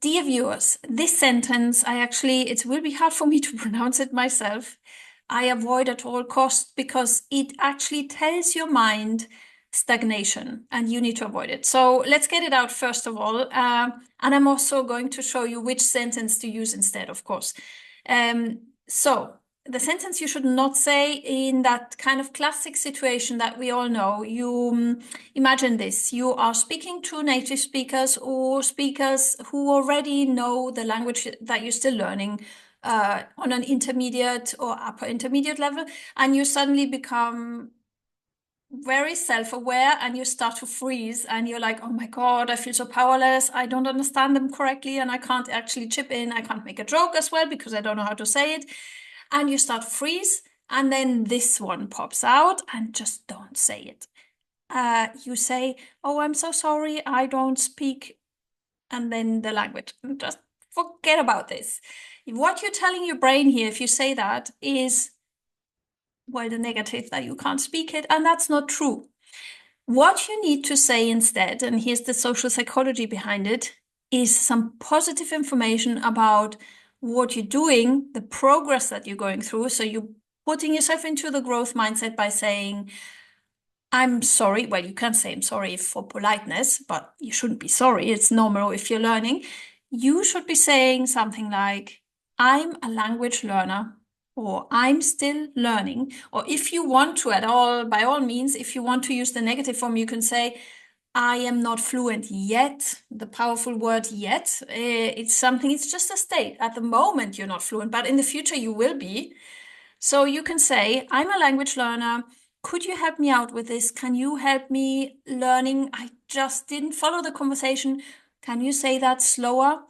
Dear viewers, this sentence, it will be hard for me to pronounce it myself. I avoid at all costs because it actually tells your mind stagnation and you need to avoid it. So let's get it out first of all. And I'm also going to show you which sentence to use instead, of course. So the sentence you should not say in that kind of classic situation that we all know. Imagine this. You are speaking to native speakers or speakers who already know the language that you're still learning on an intermediate or upper intermediate level, and you suddenly become very self-aware and you start to freeze and you're like, oh my God, I feel so powerless. I don't understand them correctly and I can't actually chip in. I can't make a joke as well because I don't know how to say it. And you start freeze and then this one pops out and just don't say it. You say, oh, I'm so sorry. I don't speak. And then the language. Just forget about this. What you're telling your brain here, if you say that, is well, the negative that you can't speak it, and that's not true. What you need to say instead, and here's the social psychology behind it, is some positive information about what you're doing, the progress that you're going through. So you're putting yourself into the growth mindset by saying, I'm sorry. Well, you can say I'm sorry for politeness, but you shouldn't be sorry. It's normal if you're learning. You should be saying something like, I'm a language learner, or I'm still learning. Or if you want to at all, by all means, if you want to use the negative form, you can say, I am not fluent yet. The powerful word yet. It's just a state. At the moment, you're not fluent, but in the future, you will be. So you can say, I'm a language learner. Could you help me out with this? Can you help me learning? I just didn't follow the conversation. Can you say that slower?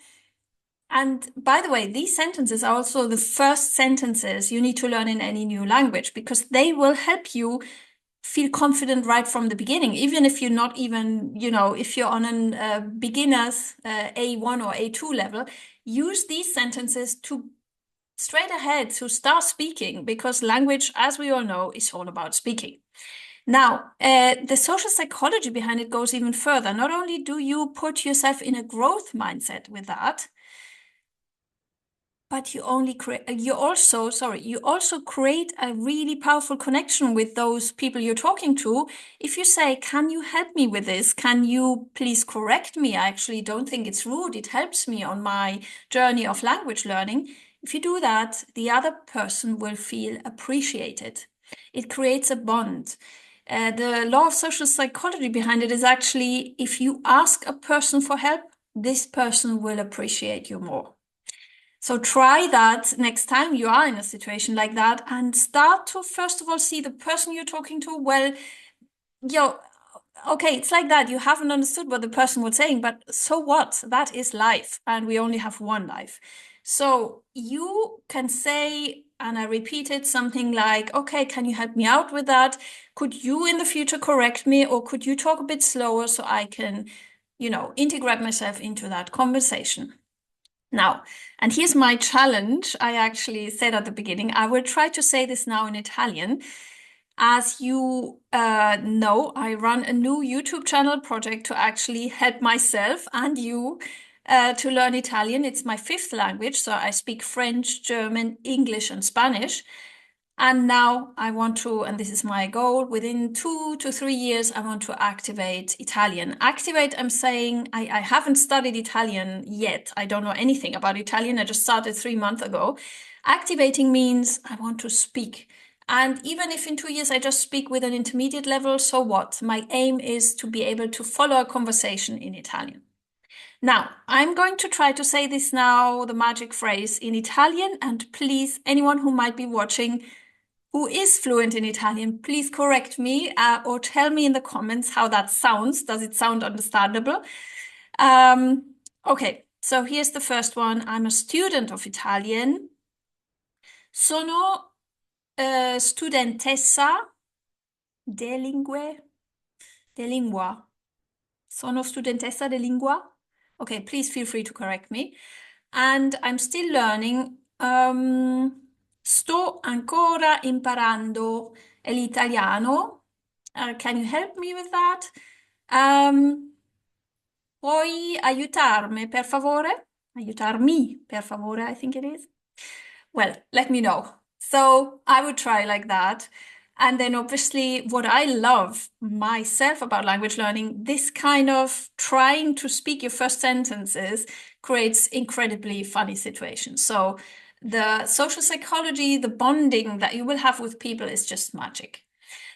And by the way, these sentences are also the first sentences you need to learn in any new language because they will help you feel confident right from the beginning, even if you're not even, if you're on an beginner's A1 or A2 level, use these sentences to straight ahead to start speaking because language, as we all know, is all about speaking. Now, the social psychology behind it goes even further. Not only do you put yourself in a growth mindset with that, but you also create a really powerful connection with those people you're talking to. If you say, can you help me with this? Can you please correct me? I actually don't think it's rude. It helps me on my journey of language learning. If you do that, the other person will feel appreciated. It creates a bond. The law of social psychology behind it is actually, if you ask a person for help, this person will appreciate you more. So try that next time you are in a situation like that and start to, first of all, see the person you're talking to. Well, okay, it's like that. You haven't understood what the person was saying, but so what? That is life, and we only have one life. So you can say, and I repeated something like, okay, can you help me out with that? Could you in the future correct me, or could you talk a bit slower so I can, integrate myself into that conversation? Now, and here's my challenge. I actually said at the beginning, I will try to say this now in Italian. As you know, I run a new YouTube channel project to actually help myself and you to learn Italian. It's my fifth language, so I speak French, German, English, and Spanish. And now I want to, and this is my goal, within 2 to 3 years, I want to activate Italian. Activate, I'm saying I haven't studied Italian yet. I don't know anything about Italian. I just started 3 months ago. Activating means I want to speak. And even if in 2 years I just speak with an intermediate level, so what? My aim is to be able to follow a conversation in Italian. Now, I'm going to try to say this now, the magic phrase in Italian, and please, anyone who might be watching, who is fluent in Italian, please correct me or tell me in the comments how that sounds. Does it sound understandable? Okay, so here's the first one. I'm a student of Italian. Sono studentessa de lingue, de lingua. Sono studentessa de lingua. Okay, please feel free to correct me. And I'm still learning. Sto ancora imparando l'italiano. Can you help me with that? Puoi aiutarmi, per favore? Aiutarmi, per favore, I think it is. Well, let me know. So I would try like that. And then obviously what I love myself about language learning, this kind of trying to speak your first sentences creates incredibly funny situations. So the social psychology, the bonding that you will have with people is just magic.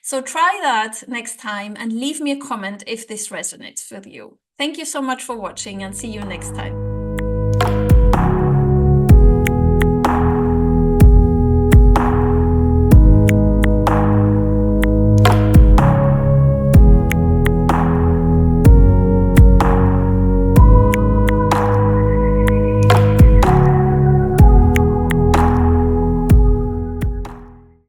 So try that next time and leave me a comment if this resonates with you. Thank you so much for watching and see you next time.